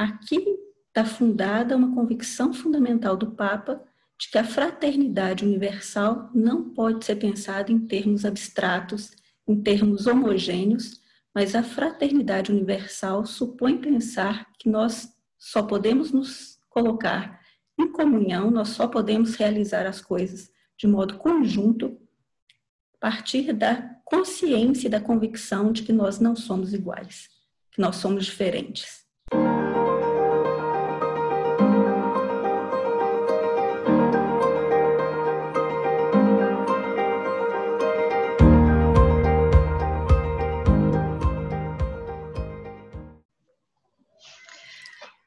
aqui está fundada uma convicção fundamental do Papa de que a fraternidade universal não pode ser pensada em termos abstratos, em termos homogêneos, mas a fraternidade universal supõe pensar que nós só podemos nos colocar em comunhão, nós só podemos realizar as coisas de modo conjunto a partir da consciência e da convicção de que nós não somos iguais, que nós somos diferentes.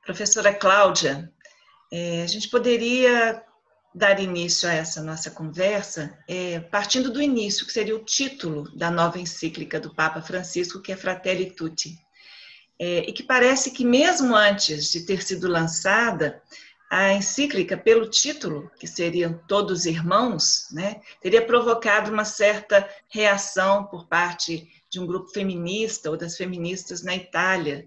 Professora Cláudia, a gente poderia dar início a essa nossa conversa partindo do início, que seria o título da nova encíclica do Papa Francisco, que é Fratelli Tutti, e que parece que mesmo antes de ter sido lançada, a encíclica, pelo título, que seriam Todos Irmãos, né, teria provocado uma certa reação por parte de um grupo feminista ou das feministas na Itália,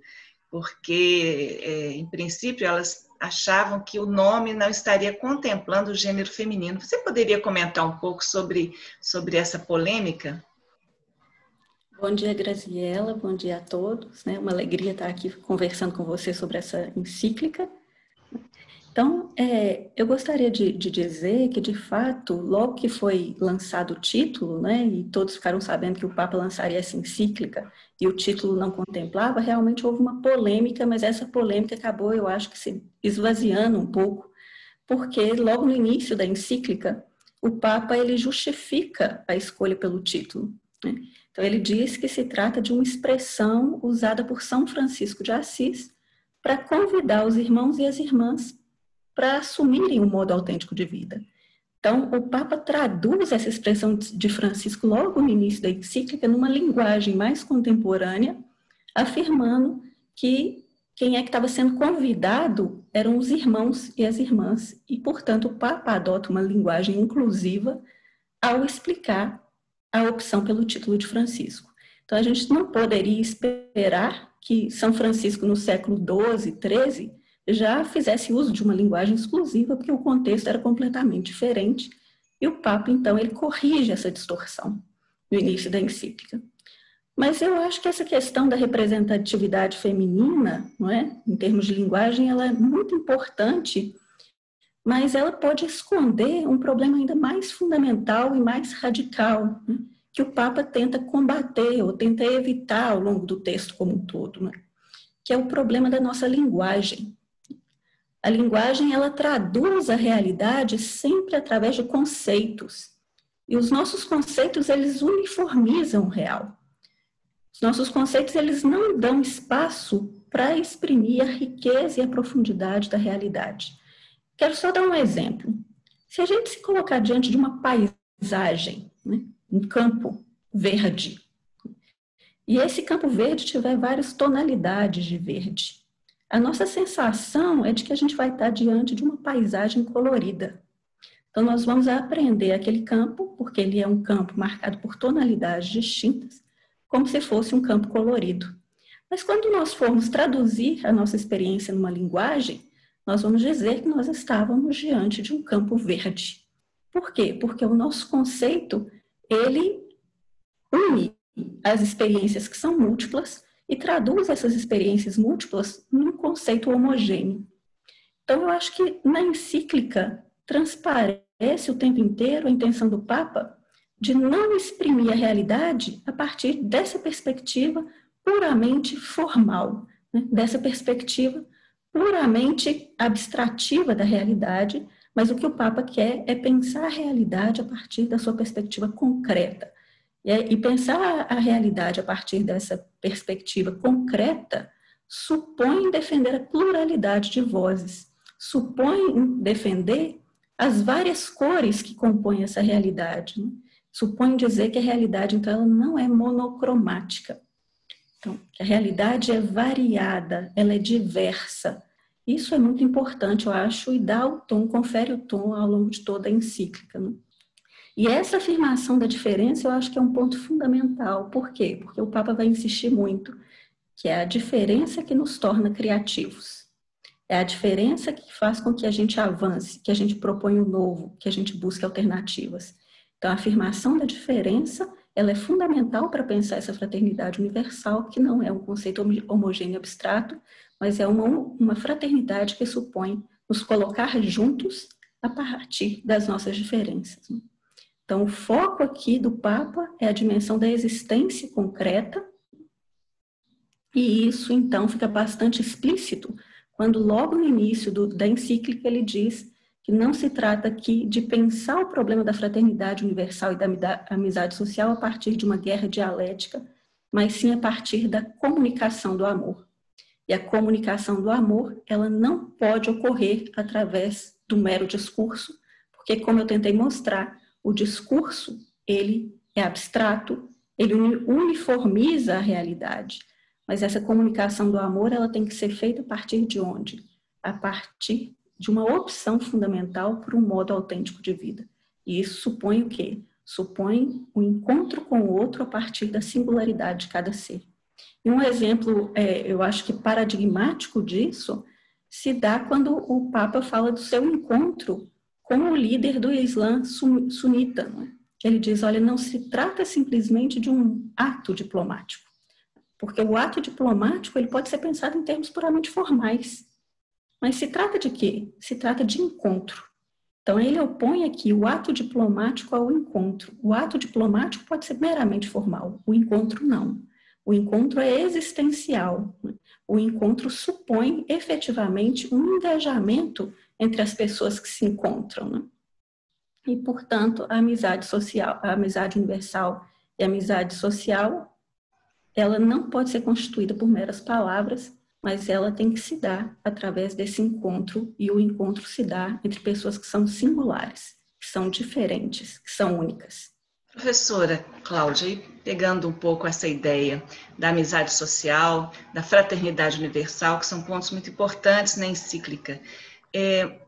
porque, em princípio, elas achavam que o nome não estaria contemplando o gênero feminino. Você poderia comentar um pouco sobre essa polêmica? Bom dia, Graziela, bom dia a todos. É uma alegria estar aqui conversando com você sobre essa encíclica. Então, eu gostaria de dizer que, de fato, logo que foi lançado o título, né, e todos ficaram sabendo que o Papa lançaria essa encíclica e o título não contemplava, realmente houve uma polêmica, mas essa polêmica acabou, eu acho que se esvaziando um pouco, porque logo no início da encíclica, o Papa ele justifica a escolha pelo título, né? Então, ele diz que se trata de uma expressão usada por São Francisco de Assis para convidar os irmãos e as irmãs para assumirem um modo autêntico de vida. Então, o Papa traduz essa expressão de Francisco logo no início da encíclica numa linguagem mais contemporânea, afirmando que quem é que estava sendo convidado eram os irmãos e as irmãs, e, portanto, o Papa adota uma linguagem inclusiva ao explicar a opção pelo título de Francisco. Então, a gente não poderia esperar que São Francisco, no século XII, XIII, já fizesse uso de uma linguagem exclusiva, porque o contexto era completamente diferente, e o Papa, então, ele corrige essa distorção no início da encíclica. Mas eu acho que essa questão da representatividade feminina, não é? Em termos de linguagem, ela é muito importante, mas ela pode esconder um problema ainda mais fundamental e mais radical, né? Que o Papa tenta combater ou tenta evitar ao longo do texto como um todo, né? Que é o problema da nossa linguagem. A linguagem, ela traduz a realidade sempre através de conceitos. E os nossos conceitos, eles uniformizam o real. Os nossos conceitos, eles não dão espaço para exprimir a riqueza e a profundidade da realidade. Quero só dar um exemplo. Se a gente se colocar diante de uma paisagem, né, um campo verde, e esse campo verde tiver várias tonalidades de verde, a nossa sensação é de que a gente vai estar diante de uma paisagem colorida. Então, nós vamos aprender aquele campo, porque ele é um campo marcado por tonalidades distintas, como se fosse um campo colorido. Mas quando nós formos traduzir a nossa experiência numa linguagem, nós vamos dizer que nós estávamos diante de um campo verde. Por quê? Porque o nosso conceito, ele une as experiências que são múltiplas e traduz essas experiências múltiplas num conceito homogêneo. Então, eu acho que na encíclica transparece o tempo inteiro a intenção do Papa de não exprimir a realidade a partir dessa perspectiva puramente formal, né? Dessa perspectiva puramente abstrativa da realidade, mas o que o Papa quer é pensar a realidade a partir da sua perspectiva concreta. E pensar a realidade a partir dessa perspectiva concreta supõe defender a pluralidade de vozes, supõe defender as várias cores que compõem essa realidade, né? Supõe dizer que a realidade, então, ela não é monocromática. Então, que a realidade é variada, ela é diversa. Isso é muito importante, eu acho, e dá o tom, confere o tom ao longo de toda a encíclica, né? E essa afirmação da diferença eu acho que é um ponto fundamental. Por quê? Porque o Papa vai insistir muito que é a diferença que nos torna criativos. É a diferença que faz com que a gente avance, que a gente propõe o novo, que a gente busque alternativas. Então, a afirmação da diferença, ela é fundamental para pensar essa fraternidade universal, que não é um conceito homogêneo abstrato, mas é uma fraternidade que supõe nos colocar juntos a partir das nossas diferenças. Então, o foco aqui do Papa é a dimensão da existência concreta, e isso, então, fica bastante explícito quando logo no início da encíclica ele diz que não se trata aqui de pensar o problema da fraternidade universal e da amizade social a partir de uma guerra dialética, mas sim a partir da comunicação do amor. E a comunicação do amor, ela não pode ocorrer através do mero discurso, porque, como eu tentei mostrar, o discurso, ele é abstrato, ele uniformiza a realidade. Mas essa comunicação do amor, ela tem que ser feita a partir de onde? A partir de uma opção fundamental por um modo autêntico de vida. E isso supõe o quê? Supõe o encontro com o outro a partir da singularidade de cada ser. E um exemplo, eu acho que paradigmático disso, se dá quando o Papa fala do seu encontro com o líder do Islã sunita. Não é? Ele diz, olha, não se trata simplesmente de um ato diplomático. Porque o ato diplomático ele pode ser pensado em termos puramente formais. Mas se trata de quê? Se trata de encontro. Então, ele opõe aqui o ato diplomático ao encontro. O ato diplomático pode ser meramente formal, o encontro não. O encontro é existencial. O encontro supõe efetivamente um engajamento entre as pessoas que se encontram. Né? E, portanto, a amizade social, a amizade universal e a amizade social, ela não pode ser constituída por meras palavras, mas ela tem que se dar através desse encontro, e o encontro se dá entre pessoas que são singulares, que são diferentes, que são únicas. Professora Cláudia, e pegando um pouco essa ideia da amizade social, da fraternidade universal, que são pontos muito importantes na encíclica,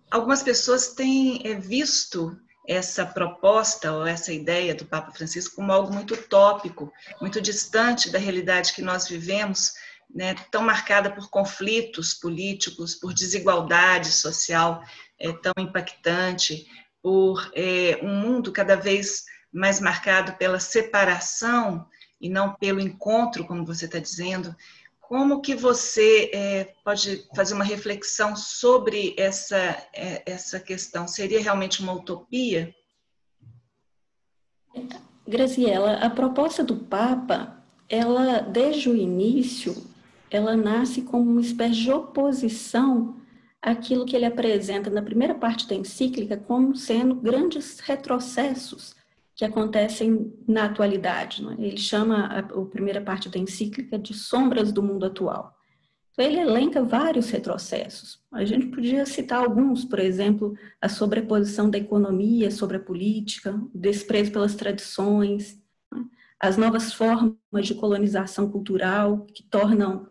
algumas pessoas têm visto essa proposta ou essa ideia do Papa Francisco como algo muito utópico, muito distante da realidade que nós vivemos, né, tão marcada por conflitos políticos, por desigualdade social tão impactante, por um mundo cada vez mais marcado pela separação e não pelo encontro, como você está dizendo. Como que você pode fazer uma reflexão sobre essa questão? Seria realmente uma utopia? Graziela, a proposta do Papa, ela, desde o início, ela nasce como uma espécie de oposição àquilo que ele apresenta na primeira parte da encíclica como sendo grandes retrocessos que acontecem na atualidade. Né? Ele chama a primeira parte da encíclica de sombras do mundo atual. Então, ele elenca vários retrocessos. A gente podia citar alguns, por exemplo, a sobreposição da economia sobre a política, o desprezo pelas tradições, né? As novas formas de colonização cultural que tornam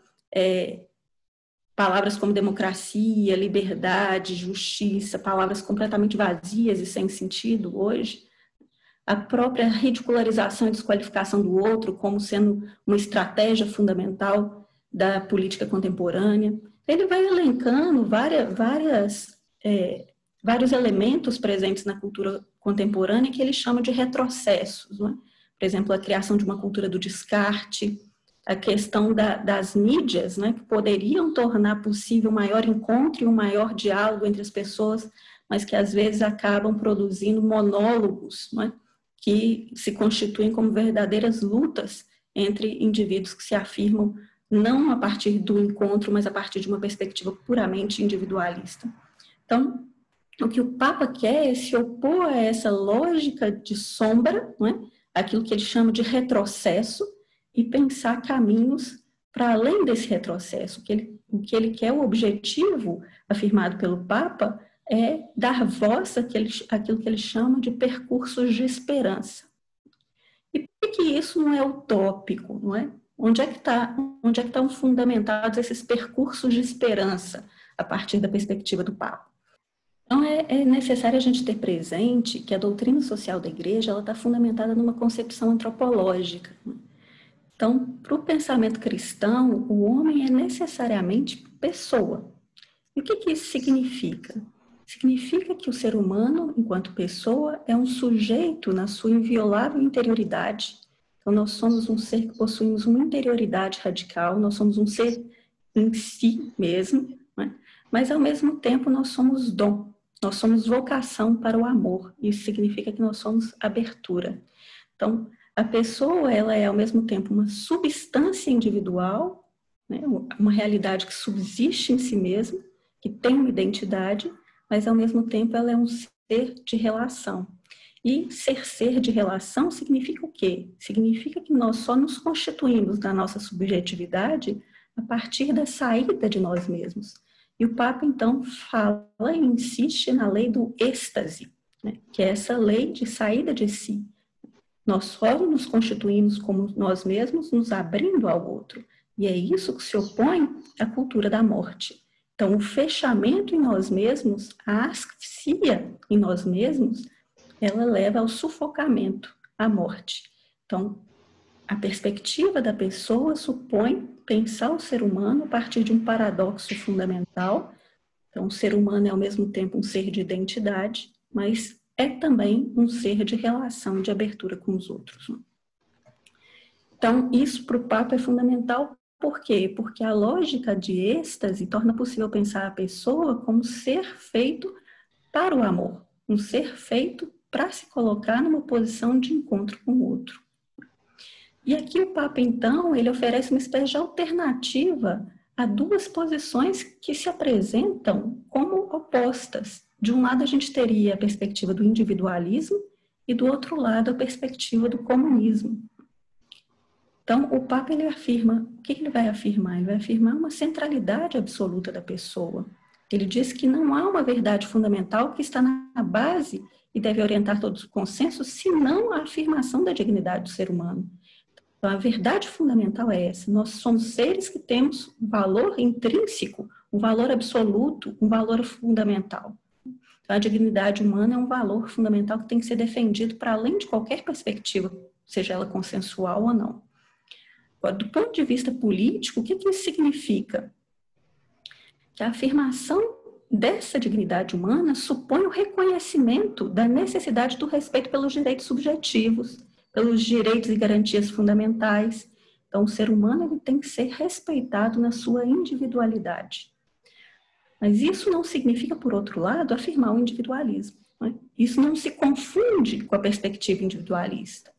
palavras como democracia, liberdade, justiça, palavras completamente vazias e sem sentido hoje. A própria ridicularização e desqualificação do outro como sendo uma estratégia fundamental da política contemporânea. Ele vai elencando vários elementos presentes na cultura contemporânea que ele chama de retrocessos. Né? Por exemplo, a criação de uma cultura do descarte, a questão das mídias, né, que poderiam tornar possível um maior encontro e um maior diálogo entre as pessoas, mas que às vezes acabam produzindo monólogos, né, que se constituem como verdadeiras lutas entre indivíduos que se afirmam não a partir do encontro, mas a partir de uma perspectiva puramente individualista. Então, o que o Papa quer é se opor a essa lógica de sombra, não é? Aquilo que ele chama de retrocesso, e pensar caminhos para além desse retrocesso. O que ele quer, o objetivo afirmado pelo Papa, é dar voz àquilo que ele chama de percursos de esperança. E por que isso não é utópico, não é? Onde é que estão fundamentados esses percursos de esperança a partir da perspectiva do Papa? Então, é necessário a gente ter presente que a doutrina social da Igreja está fundamentada numa concepção antropológica. Então, para o pensamento cristão, o homem é necessariamente pessoa. E o que isso significa? Significa que o ser humano, enquanto pessoa, é um sujeito na sua inviolável interioridade. Então, nós somos um ser que possuímos uma interioridade radical, nós somos um ser em si mesmo, né? Mas, ao mesmo tempo, nós somos dom, nós somos vocação para o amor. Isso significa que nós somos abertura. Então, a pessoa, ela é, ao mesmo tempo, uma substância individual, né? Uma realidade que subsiste em si mesma, que tem uma identidade, mas, ao mesmo tempo, ela é um ser de relação. E ser de relação significa o quê? Significa que nós só nos constituímos da nossa subjetividade a partir da saída de nós mesmos. E o Papa, então, fala e insiste na lei do êxtase, né? Que é essa lei de saída de si. Nós só nos constituímos como nós mesmos, nos abrindo ao outro. E é isso que se opõe à cultura da morte. Então, o fechamento em nós mesmos, a asfixia em nós mesmos, ela leva ao sufocamento, à morte. Então, a perspectiva da pessoa supõe pensar o ser humano a partir de um paradoxo fundamental. Então, o ser humano é ao mesmo tempo um ser de identidade, mas é também um ser de relação, de abertura com os outros. Então, isso para o Papa é fundamental. Por quê? Porque a lógica de êxtase torna possível pensar a pessoa como ser feito para o amor, um ser feito para se colocar numa posição de encontro com o outro. E aqui o Papa, então, ele oferece uma espécie de alternativa a duas posições que se apresentam como opostas. De um lado, a gente teria a perspectiva do individualismo e, do outro lado, a perspectiva do comunismo. Então, o Papa, ele afirma, o que ele vai afirmar? Ele vai afirmar uma centralidade absoluta da pessoa. Ele diz que não há uma verdade fundamental que está na base e deve orientar todos os consensos, senão a afirmação da dignidade do ser humano. Então, a verdade fundamental é essa. Nós somos seres que temos um valor intrínseco, um valor absoluto, um valor fundamental. Então, a dignidade humana é um valor fundamental que tem que ser defendido para além de qualquer perspectiva, seja ela consensual ou não. Agora, do ponto de vista político, o que isso significa? Que a afirmação dessa dignidade humana supõe o reconhecimento da necessidade do respeito pelos direitos subjetivos, pelos direitos e garantias fundamentais. Então, o ser humano ele tem que ser respeitado na sua individualidade. Mas isso não significa, por outro lado, afirmar o individualismo, né? Isso não se confunde com a perspectiva individualista.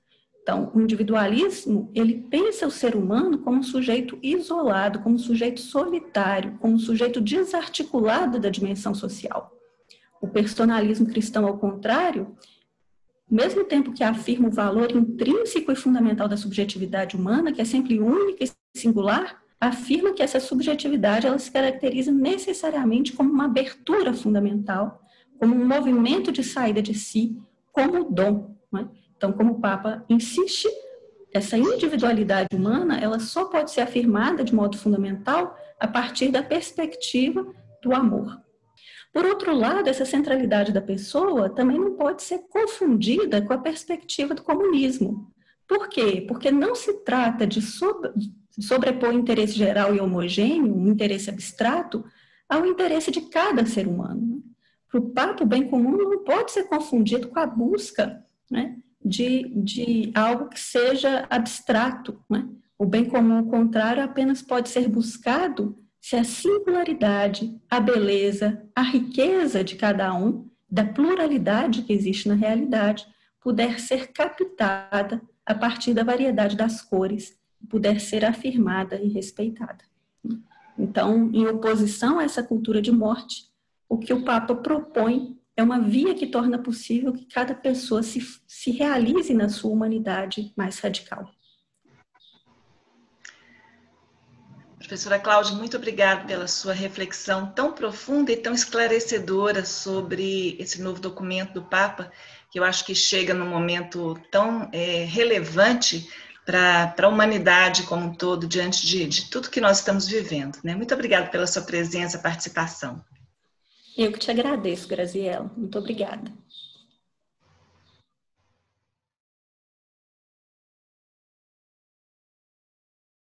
Então, o individualismo, ele pensa o ser humano como um sujeito isolado, como um sujeito solitário, como um sujeito desarticulado da dimensão social. O personalismo cristão, ao contrário, ao mesmo tempo que afirma o valor intrínseco e fundamental da subjetividade humana, que é sempre única e singular, afirma que essa subjetividade ela se caracteriza necessariamente como uma abertura fundamental, como um movimento de saída de si, como dom, né? Então, como o Papa insiste, essa individualidade humana, ela só pode ser afirmada de modo fundamental a partir da perspectiva do amor. Por outro lado, essa centralidade da pessoa também não pode ser confundida com a perspectiva do comunismo. Por quê? Porque não se trata de sobrepor interesse geral e homogêneo, um interesse abstrato, ao interesse de cada ser humano. Para o Papa, o bem comum não pode ser confundido com a busca, né, de algo que seja abstrato, né? O bem comum, ao contrário, apenas pode ser buscado se a singularidade, a beleza, a riqueza de cada um, da pluralidade que existe na realidade, puder ser captada a partir da variedade das cores, puder ser afirmada e respeitada. Então, em oposição a essa cultura de morte, o que o Papa propõe é uma via que torna possível que cada pessoa se realize na sua humanidade mais radical. Professora Cláudia, muito obrigada pela sua reflexão tão profunda e tão esclarecedora sobre esse novo documento do Papa, que eu acho que chega num momento tão relevante para a humanidade como um todo, diante de tudo que nós estamos vivendo, né? Muito obrigada pela sua presença e participação. Eu que te agradeço, Graziela. Muito obrigada.